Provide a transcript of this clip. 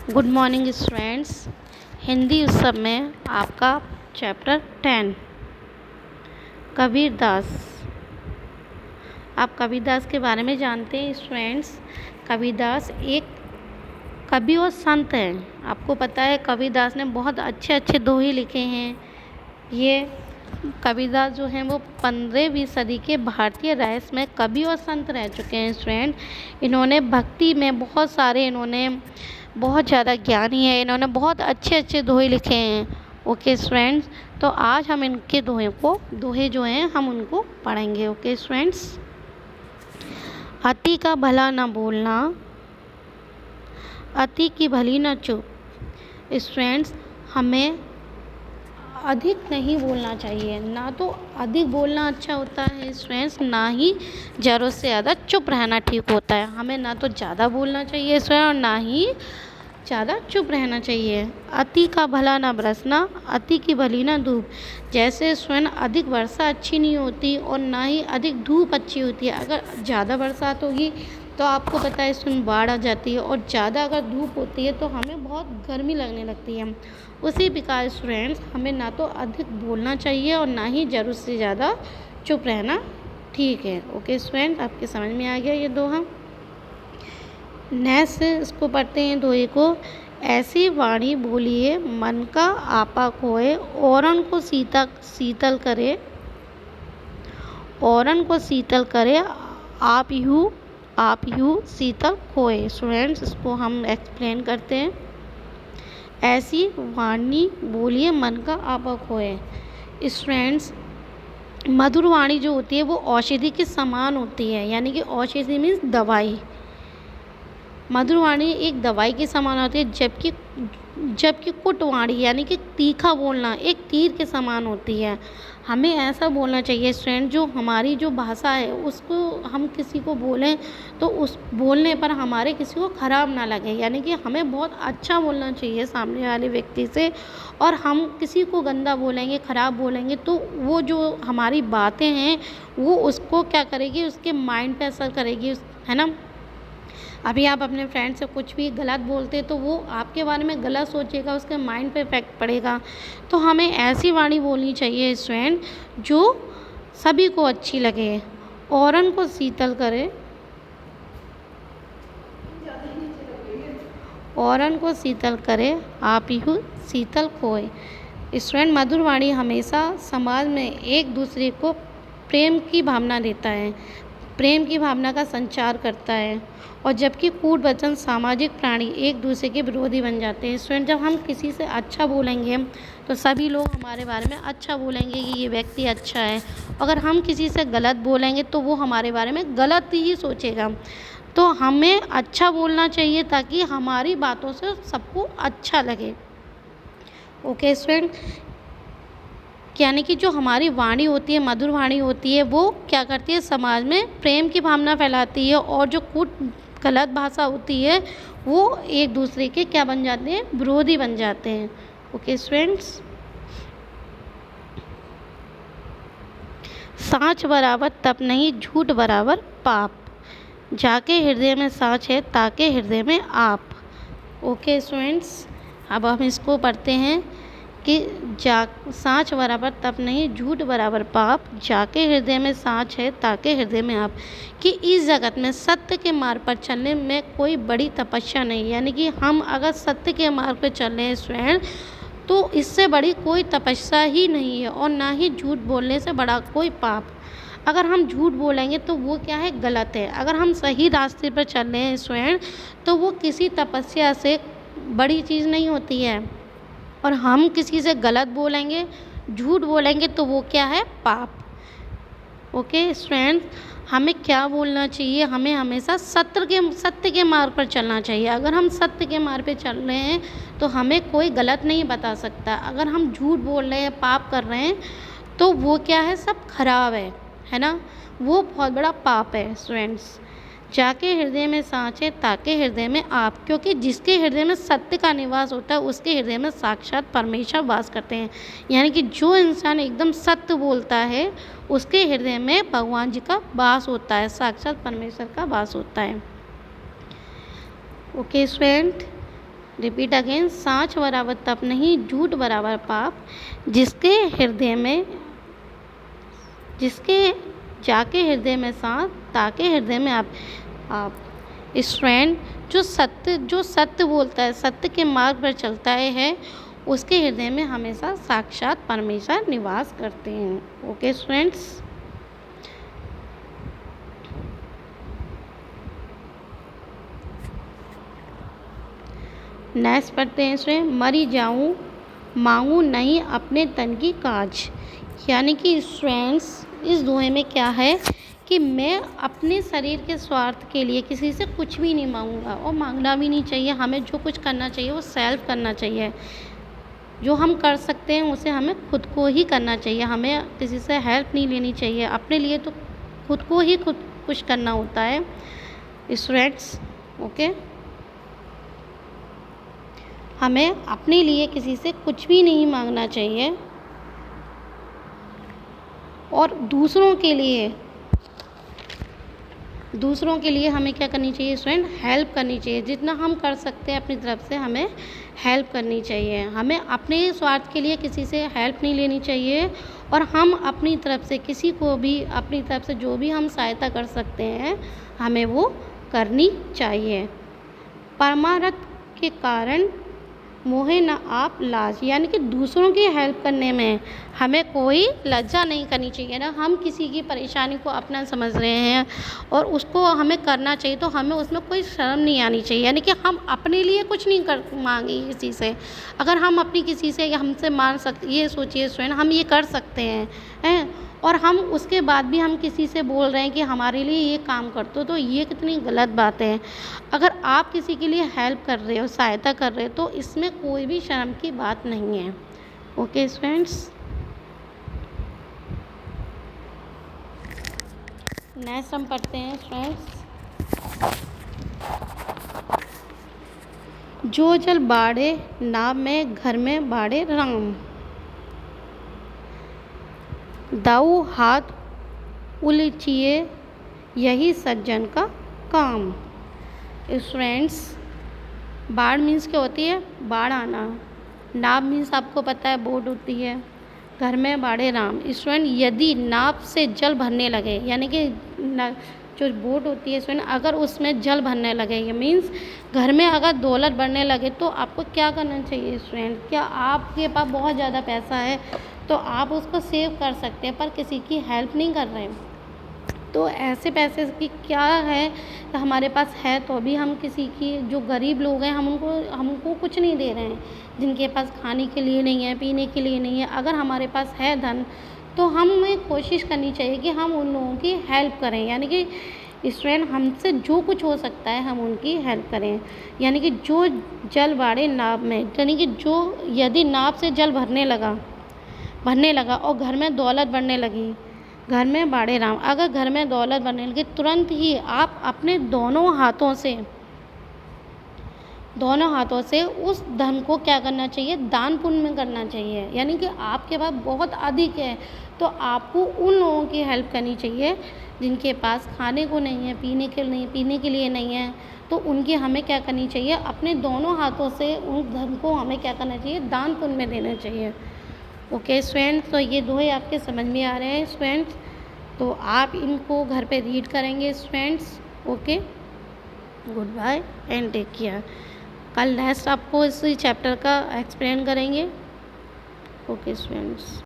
Good morning students. Hindi उत्सव में आपका चैप्टर 10 कबीर दास। आप कबीर दास के बारे में जानते हैं स्टूडेंट्स। कबीर दास एक कवि और संत हैं। आपको पता है कबीर दास ने बहुत अच्छे अच्छे दोहे लिखे हैं। ये कबीर दास जो हैं वो 15वीं सदी के भारतीय राष्ट्र में कवि और संत रह चुके हैं स्टूडेंट। इन्होंने भक्ति में बहुत ज़्यादा ज्ञानी है। इन्होंने बहुत अच्छे अच्छे दोहे लिखे हैं। ओके स्टूडेंट्स, तो आज हम इनके दोहे जो हैं हम उनको पढ़ेंगे। Okay students. अति का भला न बोलना, अति की भली न चुप। स्टूडेंट्स, हमें अधिक नहीं बोलना चाहिए। ना तो अधिक बोलना अच्छा होता है स्टूडेंट्स, ना ही ज़रूरत से ज़्यादा चुप रहना ठीक होता है। हमें ना तो ज़्यादा बोलना चाहिए स्टूडेंट और ना ही ज़्यादा चुप रहना चाहिए। अति का भला ना बरसना, अति की भली ना धूप। जैसे स्टूडेंट अधिक वर्षा अच्छी नहीं होती और ना ही अधिक धूप अच्छी होती है। अगर ज़्यादा बरसात होगी तो आपको पता है स्टूडेंट बाढ़ आ जाती है, और ज़्यादा अगर धूप होती है तो हमें बहुत गर्मी लगने लगती है। उसी प्रकार स्टूडेंट्स, हमें ना तो अधिक बोलना चाहिए और ना ही ज़रूरत से ज़्यादा चुप रहना ठीक है। ओके स्टूडेंट, आपके समझ में आ गया ये दोहा। नेक्स्ट इसको पढ़ते हैं दोहे को। ऐसी वाणी बोलिए मन का आपा खोए, औरन को शीतल करे, औरन को शीतल करे, आप यूँ शीतल खोए। स्टूडेंट्स, इसको हम एक्सप्लेन करते हैं। ऐसी वाणी बोलिए मन का आपा खोए। स्टूडेंट्स, मधुर वाणी जो होती है वो औषधि के समान होती है, यानी कि औषधि मीन्स दवाई। मधुर वाणी एक दवाई के समान होती है, जबकि कुट वाणी यानी कि तीखा बोलना एक तीर के समान होती है। हमें ऐसा बोलना चाहिए स्टूडेंट, जो हमारी जो भाषा है उसको हम किसी को बोलें तो उस बोलने पर हमारे किसी को ख़राब ना लगे, यानी कि हमें बहुत अच्छा बोलना चाहिए सामने वाले व्यक्ति से। और हम किसी को गंदा बोलेंगे, ख़राब बोलेंगे तो वो जो हमारी बातें हैं वो उसको क्या करेगी, उसके माइंड पे असर करेगी, है ना। अभी आप अपने फ्रेंड से कुछ भी गलत बोलते तो वो आपके बारे में गलत सोचेगा, उसके माइंड पे इफेक्ट पड़ेगा। तो हमें ऐसी वाणी बोलनी चाहिए स्टूडेंट जो सभी को अच्छी लगे, औरन को शीतल करे, औरन को शीतल करे, आप यूँ शीतल खोए। स्टूडेंट, मधुर वाणी हमेशा समाज में एक दूसरे को प्रेम की भावना देता है, प्रेम की भावना का संचार करता है। और जबकि कूट वचन सामाजिक प्राणी एक दूसरे के विरोधी बन जाते हैं। स्टूडेंट, जब हम किसी से अच्छा बोलेंगे तो सभी लोग हमारे बारे में अच्छा बोलेंगे कि ये व्यक्ति अच्छा है। अगर हम किसी से गलत बोलेंगे तो वो हमारे बारे में गलत ही सोचेगा। तो हमें अच्छा बोलना चाहिए ताकि हमारी बातों से सबको अच्छा लगे। ओके स्टूडेंट, यानी कि जो हमारी वाणी होती है, मधुर वाणी होती है, वो क्या करती है, समाज में प्रेम की भावना फैलाती है। और जो गलत भाषा होती है वो एक दूसरे के क्या बन जाते हैं, विरोधी बन जाते हैं। ओके स्टूडेंट्स, साँच बराबर तप नहीं, झूठ बराबर पाप। जाके हृदय में साँच है, ताके हृदय में आप। ओके स्टूडेंट्स, अब हम इसको पढ़ते हैं कि साँच बराबर तप नहीं, झूठ बराबर पाप। जाके हृदय में साँच है, ताके हृदय में आप। कि इस जगत में सत्य के मार्ग पर चलने में कोई बड़ी तपस्या नहीं, यानी कि हम अगर सत्य के मार्ग पर चल रहे हैं स्टूडेंट तो इससे बड़ी कोई तपस्या ही नहीं है, और ना ही झूठ बोलने से बड़ा कोई पाप। अगर हम झूठ बोलेंगे तो वो क्या है, गलत है। अगर हम सही रास्ते पर चल रहे हैं स्टूडेंट तो वो किसी तपस्या से बड़ी चीज़ नहीं होती है। और हम किसी से गलत बोलेंगे, झूठ बोलेंगे तो वो क्या है, पाप। ओके स्टूडेंट, हमें क्या बोलना चाहिए, हमें हमेशा सत्य के मार्ग पर चलना चाहिए। अगर हम सत्य के मार्ग पर चल रहे हैं तो हमें कोई गलत नहीं बता सकता। अगर हम झूठ बोल रहे हैं, पाप कर रहे हैं तो वो क्या है, सब खराब है ना, वो बहुत बड़ा पाप है स्टूडेंट्स। जाके हृदय में साँच है, ताके हृदय में आप। क्योंकि जिसके हृदय में सत्य का निवास होता है उसके हृदय में साक्षात परमेश्वर वास करते हैं। यानी कि जो इंसान एकदम सत्य बोलता है उसके हृदय में भगवान जी का वास होता है, साक्षात परमेश्वर का वास होता है। ओके स्टूडेंट, रिपीट अगेन, सांच बराबर तप नहीं, झूठ बराबर पाप, जिसके जाके हृदय में सांस, ताके हृदय में आप स्टूडेंट जो सत्य बोलता है, सत्य के मार्ग पर चलता है, उसके हृदय में हमेशा साक्षात परमेश्वर निवास करते हैं। ओके स्टूडेंट्स, नेक्स्ट पढ़ते हैं स्टूडेंट, मरी जाऊं मांगू नहीं अपने तन की काज। यानी कि स्टूडेंट्स इस दोहे में क्या है कि मैं अपने शरीर के स्वार्थ के लिए किसी से कुछ भी नहीं मांगूंगा, और मांगना भी नहीं चाहिए। हमें जो कुछ करना चाहिए वो सेल्फ करना चाहिए। जो हम कर सकते हैं उसे हमें खुद को ही करना चाहिए। हमें किसी से हेल्प नहीं लेनी चाहिए। अपने लिए तो खुद को ही कुछ करना होता है स्टूडेंट्स। ओके, हमें अपने लिए किसी से कुछ भी नहीं मांगना चाहिए, और दूसरों के लिए हमें क्या करनी चाहिए स्टूडेंट, हेल्प करनी चाहिए। जितना हम कर सकते हैं अपनी तरफ से हमें हेल्प करनी चाहिए। हमें अपने स्वार्थ के लिए किसी से हेल्प नहीं लेनी चाहिए, और हम अपनी तरफ से किसी को भी अपनी तरफ से जो भी हम सहायता कर सकते हैं हमें वो करनी चाहिए। परमार्थ के कारण मोहे न आप लाज, यानी कि दूसरों की हेल्प करने में हमें कोई लज्जा नहीं करनी चाहिए। ना हम किसी की परेशानी को अपना समझ रहे हैं और उसको हमें करना चाहिए, तो हमें उसमें कोई शर्म नहीं आनी चाहिए। यानी कि हम अपने लिए कुछ नहीं कर मांगे किसी से। अगर हम अपनी किसी से हमसे मांग सकते, ये सोचिए स्टूडेंट, हम ये कर सकते हैं और हम उसके बाद भी हम किसी से बोल रहे हैं कि हमारे लिए ये काम कर दो, तो ये कितनी गलत बात है। अगर आप किसी के लिए हेल्प कर रहे हो, सहायता कर रहे हो, तो इसमें कोई भी शर्म की बात नहीं है। ओके स्टूडेंट्स, नेक्स्ट हम पढ़ते हैं स्टूडेंट्स, जो जल बाड़े नाव में घर में बाड़े राम, दाऊ हाथ उलझिए यही सज्जन का काम। स्टूडेंट्स, बाढ़ मीन्स क्या होती है, बाढ़ आना। नाव मीन्स आपको पता है बोट होती है। घर में बाड़े राम। स्टूडेंट, यदि नाव से जल भरने लगे, यानी कि जो बोट होती है स्टूडेंट, अगर उसमें जल भरने लगे, ये मीन्स घर में अगर दौलत बढ़ने लगे, तो आपको क्या करना चाहिए स्टूडेंट। क्या आपके पास बहुत ज़्यादा पैसा है तो आप उसको सेव कर सकते हैं, पर किसी की हेल्प नहीं कर रहे हैं। तो ऐसे पैसे की क्या है, हमारे पास है तो भी हम किसी की, जो गरीब लोग हैं हमको कुछ नहीं दे रहे हैं, जिनके पास खाने के लिए नहीं है, पीने के लिए नहीं है। अगर हमारे पास है धन तो हमें कोशिश करनी चाहिए कि हम उन लोगों की हेल्प करें। यानी कि स्टूडेंट, हमसे जो कुछ हो सकता है हम उनकी हेल्प करें। यानी कि जो जल बाड़े नाव में, यानी कि जो यदि नाव से जल भरने लगा और घर में दौलत बढ़ने लगी, घर में बाड़े राम। अगर घर में दौलत बढ़ने लगी, तुरंत ही आप अपने दोनों हाथों से उस धन को क्या करना चाहिए, दान पुण्य में करना चाहिए। यानी कि आपके पास बहुत अधिक है तो आपको उन लोगों की हेल्प करनी चाहिए जिनके पास खाने को नहीं है, पीने के लिए नहीं है, तो उनकी हमें क्या करनी चाहिए, अपने दोनों हाथों से उन धन को हमें क्या करना चाहिए, दान पुण्य में देना चाहिए। ओके स्टूडेंट्स, तो ये दोहे आपके समझ में आ रहे हैं स्टूडेंट्स, तो आप इनको घर पे रीड करेंगे students. Okay, good bye and take care. कल नेक्स्ट आपको इस चैप्टर का एक्सप्लेन करेंगे। Okay students.